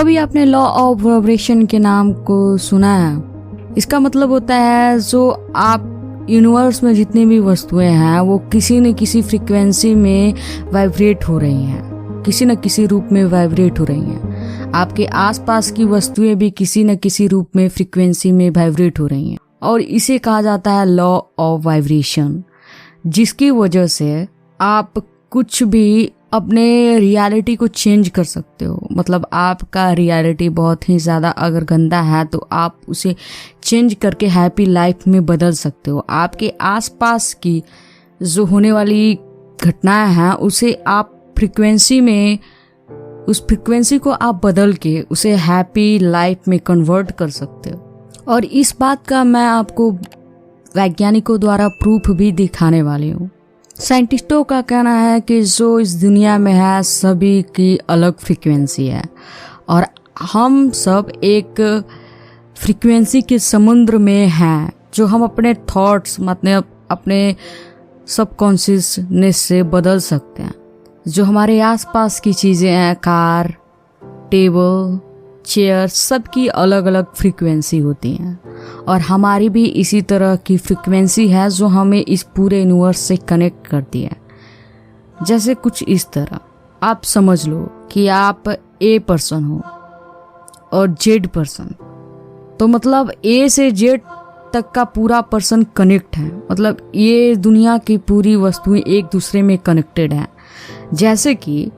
कभी आपने law of vibration के नाम को सुना है? इसका मतलब होता है जो आप यूनिवर्स में जितनी भी वस्तुएं हैं वो किसी न किसी फ्रीक्वेंसी में वाइब्रेट हो रही हैं, किसी न किसी रूप में वाइब्रेट हो रही हैं। आपके आसपास की वस्तुएं भी किसी न किसी रूप में फ्रीक्वेंसी में वाइब्रेट हो रही हैं और इसे कहा जाता है लॉ ऑफ वाइब्रेशन, जिसकी वजह से आप कुछ भी अपने रियलिटी को चेंज कर सकते हो। मतलब आपका रियलिटी बहुत ही ज़्यादा अगर गंदा है तो आप उसे चेंज करके हैप्पी लाइफ में बदल सकते हो। आपके आसपास की जो होने वाली घटनाएं हैं उसे आप फ्रीक्वेंसी में, उस फ्रीक्वेंसी को आप बदल के उसे हैप्पी लाइफ में कन्वर्ट कर सकते हो। और इस बात का मैं आपको वैज्ञानिकों द्वारा प्रूफ भी दिखाने वाली हूँ। साइंटिस्टों का कहना है कि जो इस दुनिया में है सभी की अलग फ्रीक्वेंसी है और हम सब एक फ्रीक्वेंसी के समुद्र में हैं जो हम अपने थॉट्स मतलब अपने सबकॉन्शियसनेस से बदल सकते हैं। जो हमारे आसपास की चीज़ें हैं, कार, टेबल, चेयर, सबकी अलग अलग फ्रीक्वेंसी होती हैं और हमारी भी इसी तरह की फ्रीक्वेंसी है जो हमें इस पूरे यूनिवर्स से कनेक्ट करती है। जैसे कुछ इस तरह आप समझ लो कि आप ए पर्सन हो और जेड पर्सन, तो मतलब ए से जेड तक का पूरा पर्सन कनेक्ट है। मतलब ये दुनिया की पूरी वस्तुएं एक दूसरे में कनेक्टेड हैं। जैसे कि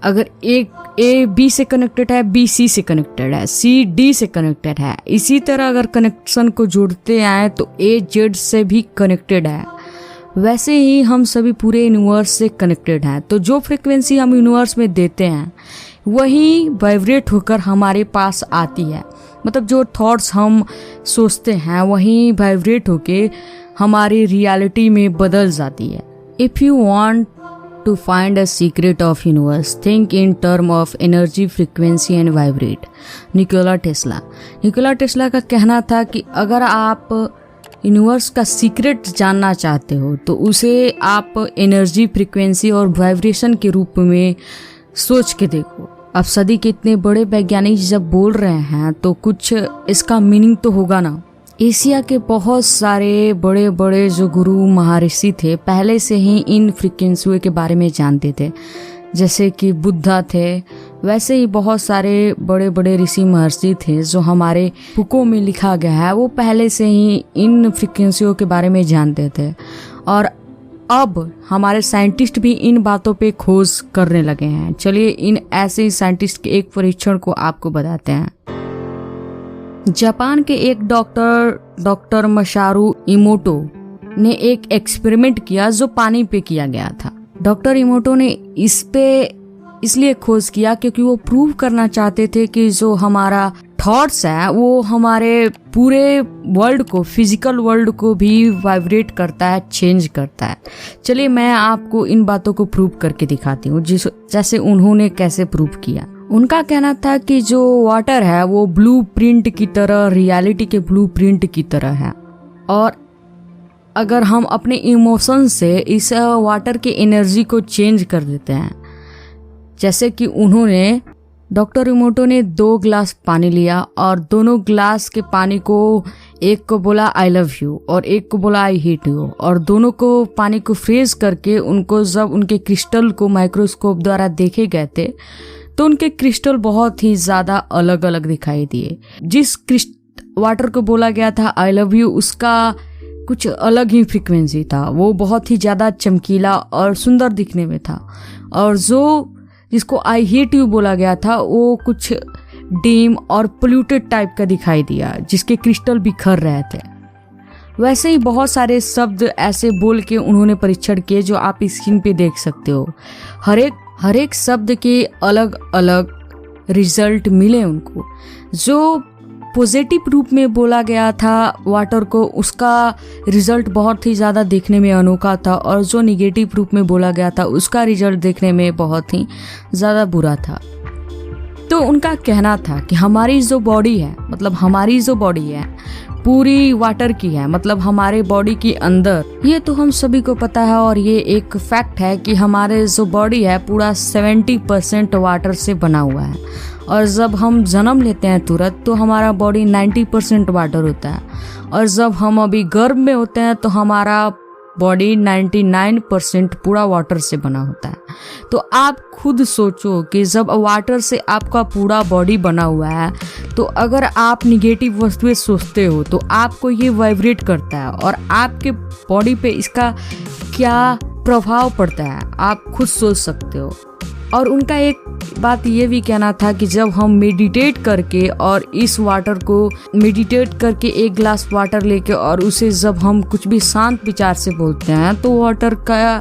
अगर एक ए बी से कनेक्टेड है, बी सी से कनेक्टेड है, सी डी से कनेक्टेड है, इसी तरह अगर कनेक्शन को जोड़ते आए तो ए जेड से भी कनेक्टेड है। वैसे ही हम सभी पूरे यूनिवर्स से कनेक्टेड हैं। तो जो फ्रीक्वेंसी हम यूनिवर्स में देते हैं वही वाइब्रेट होकर हमारे पास आती है। मतलब जो थॉट्स हम सोचते हैं वही वाइब्रेट होके हमारी रियलिटी में बदल जाती है। If you want to find a secret of universe, think in term of energy, frequency and vibrate. Nikola Tesla का कहना था कि अगर आप यूनिवर्स का सीक्रेट जानना चाहते हो तो उसे आप एनर्जी, फ्रीक्वेंसी और वाइब्रेशन के रूप में सोच के देखो। अब सदी के इतने बड़े वैज्ञानिक जब बोल रहे हैं तो कुछ इसका मीनिंग तो होगा ना। एशिया के बहुत सारे बड़े बड़े जो गुरु महर्षि थे पहले से ही इन फ्रीक्वेंसियों के बारे में जानते थे। जैसे कि बुद्धा थे, वैसे ही बहुत सारे बड़े बड़े ऋषि महर्षि थे जो हमारे बुकों में लिखा गया है, वो पहले से ही इन फ्रीक्वेंसियों के बारे में जानते थे। और अब हमारे साइंटिस्ट भी इन बातों पे खोज करने लगे हैं। चलिए इन ऐसे ही साइंटिस्ट के एक परीक्षण को आपको बताते हैं। जापान के एक डॉक्टर मसारू इमोटो ने एक एक्सपेरिमेंट किया जो पानी पे किया गया था। डॉक्टर इमोटो ने इस पे इसलिए खोज किया क्योंकि वो प्रूव करना चाहते थे कि जो हमारा थॉट्स है वो हमारे पूरे वर्ल्ड को, फिजिकल वर्ल्ड को भी वाइब्रेट करता है, चेंज करता है। चलिए मैं आपको इन बातों को प्रूव करके दिखाती हूँ, जैसे उन्होंने कैसे प्रूव किया। उनका कहना था कि जो वाटर है वो ब्लूप्रिंट की तरह, रियलिटी के ब्लूप्रिंट की तरह है और अगर हम अपने इमोशन से इस वाटर की एनर्जी को चेंज कर देते हैं, जैसे कि उन्होंने, डॉक्टर इमोटो ने 2 ग्लास पानी लिया और दोनों ग्लास के पानी को, एक को बोला आई लव यू और एक को बोला आई हेट यू, और दोनों को पानी को फ्रीज करके उनको जब उनके क्रिस्टल को माइक्रोस्कोप द्वारा देखे गए थे तो उनके क्रिस्टल बहुत ही ज्यादा अलग अलग दिखाई दिए। जिस वाटर को बोला गया था आई लव यू उसका कुछ अलग ही फ्रीक्वेंसी था, वो बहुत ही ज्यादा चमकीला और सुंदर दिखने में था, और जिसको आई हेट यू बोला गया था वो कुछ डीम और पोल्यूटेड टाइप का दिखाई दिया, जिसके क्रिस्टल बिखर रहे थे। वैसे ही बहुत सारे शब्द ऐसे बोल के उन्होंने परीक्षण किए जो आप स्क्रीन पे देख सकते हो। हर एक शब्द के अलग अलग रिजल्ट मिले उनको। जो पॉजिटिव रूप में बोला गया था वाटर को, उसका रिजल्ट बहुत ही ज़्यादा देखने में अनोखा था, और जो निगेटिव रूप में बोला गया था उसका रिजल्ट देखने में बहुत ही ज़्यादा बुरा था। तो उनका कहना था कि हमारी जो बॉडी है, मतलब हमारी जो बॉडी है पूरी वाटर की है। मतलब हमारे बॉडी के अंदर, ये तो हम सभी को पता है और ये एक फैक्ट है कि हमारे जो बॉडी है पूरा 70% वाटर से बना हुआ है और जब हम जन्म लेते हैं तुरंत तो हमारा बॉडी 90% वाटर होता है, और जब हम अभी गर्भ में होते हैं तो हमारा बॉडी 99% पूरा वाटर से बना होता है। तो आप खुद सोचो कि जब वाटर से आपका पूरा बॉडी बना हुआ है, तो अगर आप निगेटिव वस्तुएं सोचते हो तो आपको ये वाइब्रेट करता है, और आपके बॉडी पे इसका क्या प्रभाव पड़ता है आप खुद सोच सकते हो। और उनका एक बात ये भी कहना था कि जब हम मेडिटेट करके और इस वाटर को मेडिटेट करके एक ग्लास वाटर लेके और उसे जब हम कुछ भी शांत विचार से बोलते हैं तो वाटर का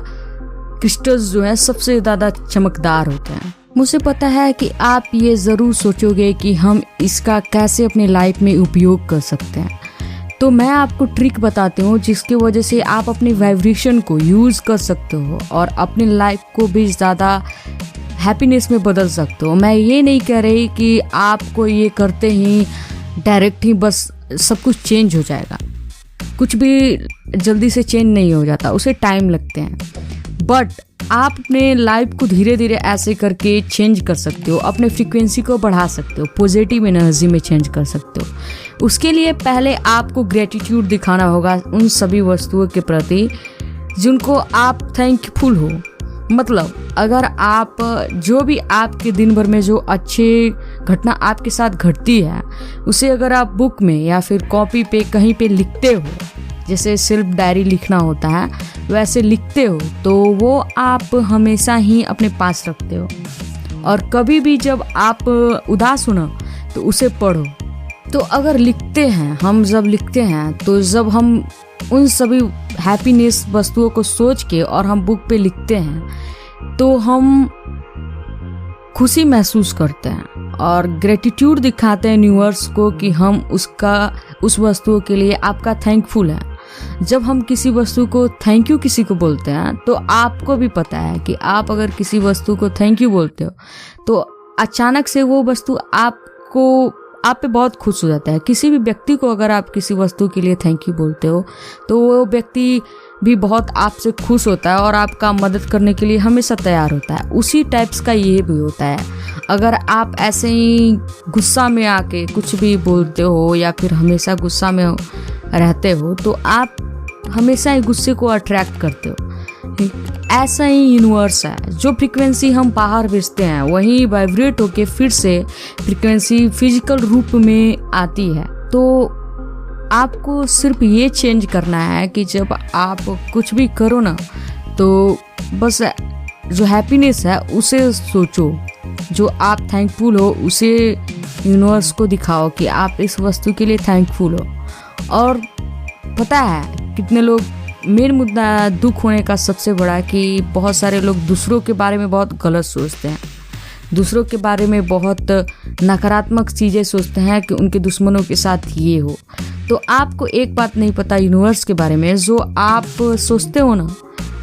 क्रिस्टल्स जो है सबसे ज़्यादा चमकदार होते हैं। मुझे पता है कि आप ये ज़रूर सोचोगे कि हम इसका कैसे अपने लाइफ में उपयोग कर सकते हैं, तो मैं आपको ट्रिक बताती हूँ जिसकी वजह से आप अपनी वाइब्रेशन को यूज़ कर सकते हो और अपनी लाइफ को भी ज़्यादा हैप्पीनेस में बदल सकते हो। मैं ये नहीं कह रही कि आपको ये करते ही डायरेक्ट ही बस सब कुछ चेंज हो जाएगा, कुछ भी जल्दी से चेंज नहीं हो जाता, उसे टाइम लगते हैं। बट आप अपने लाइफ को धीरे धीरे ऐसे करके चेंज कर सकते हो, अपने फ्रीक्वेंसी को बढ़ा सकते हो, पॉजिटिव एनर्जी में चेंज कर सकते हो। उसके लिए पहले आपको ग्रेटिट्यूड दिखाना होगा उन सभी वस्तुओं के प्रति जिनको आप थैंकफुल हो। मतलब अगर आप जो भी आपके दिन भर में जो अच्छी घटना आपके साथ घटती है उसे अगर आप बुक में या फिर कॉपी पे कहीं पे लिखते हो, जैसे सेल्फ डायरी लिखना होता है वैसे लिखते हो, तो वो आप हमेशा ही अपने पास रखते हो। और कभी भी जब आप उदास हो ना तो उसे पढ़ो। तो अगर लिखते हैं, हम जब लिखते हैं तो जब हम उन सभी हैप्पीनेस वस्तुओं को सोच के और हम बुक पे लिखते हैं तो हम खुशी महसूस करते हैं और ग्रेटिट्यूड दिखाते हैं यूनिवर्स को कि हम उस वस्तुओं के लिए आपका थैंकफुल है। जब हम किसी वस्तु को थैंक यू किसी को बोलते हैं तो आपको भी पता है कि आप अगर किसी वस्तु को थैंक यू बोलते हो तो अचानक से वो वस्तु आप पे बहुत खुश हो जाता है। किसी भी व्यक्ति को अगर आप किसी वस्तु के लिए थैंक यू बोलते हो तो वो व्यक्ति भी बहुत आपसे खुश होता है और आपका मदद करने के लिए हमेशा तैयार होता है। उसी टाइप्स का ये भी होता है। अगर आप ऐसे ही गुस्सा में आके कुछ भी बोलते हो या फिर हमेशा गुस्सा में रहते हो तो आप हमेशा ही गुस्से को अट्रैक्ट करते हो। ऐसा ही यूनिवर्स है, जो फ्रीक्वेंसी हम बाहर भेजते हैं वही वाइब्रेट होके फिर से फ्रीक्वेंसी फिजिकल रूप में आती है। तो आपको सिर्फ ये चेंज करना है कि जब आप कुछ भी करो ना तो बस जो हैप्पीनेस है उसे सोचो, जो आप थैंकफुल हो उसे यूनिवर्स को दिखाओ कि आप इस वस्तु के लिए थैंकफुल हो। और पता है कितने लोग, मेन मुद्दा दुख होने का सबसे बड़ा कि बहुत सारे लोग दूसरों के बारे में बहुत गलत सोचते हैं, दूसरों के बारे में बहुत नकारात्मक चीज़ें सोचते हैं कि उनके दुश्मनों के साथ ये हो। तो आपको एक बात नहीं पता यूनिवर्स के बारे में, जो आप सोचते हो ना,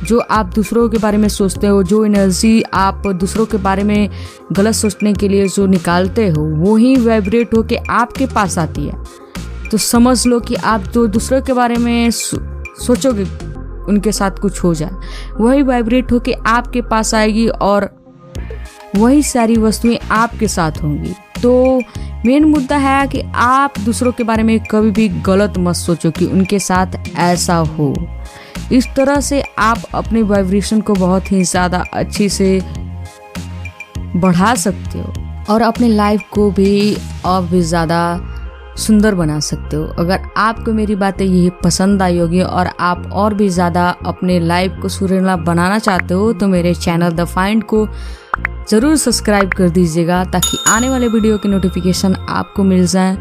जो आप दूसरों के बारे में सोचते हो, जो एनर्जी आप दूसरों के बारे में गलत सोचने के लिए जो निकालते हो वही वाइब्रेट होके आपके पास आती है। तो समझ लो कि आप जो दूसरों के बारे में सोचोगे उनके साथ कुछ हो जाए, वही वाइब्रेट होके आपके पास आएगी और वही सारी वस्तुएं आपके साथ होंगी। तो मेन मुद्दा है कि आप दूसरों के बारे में कभी भी गलत मत सोचो कि उनके साथ ऐसा हो। इस तरह से आप अपने वाइब्रेशन को बहुत ही ज़्यादा अच्छी से बढ़ा सकते हो और अपने लाइफ को भी और भी ज़्यादा सुंदर बना सकते हो। अगर आपको मेरी बातें ये पसंद आई होगी और आप और भी ज़्यादा अपने लाइफ को सुरीला बनाना चाहते हो तो मेरे चैनल द फाइंड को ज़रूर सब्सक्राइब कर दीजिएगा ताकि आने वाले वीडियो की नोटिफिकेशन आपको मिल जाए।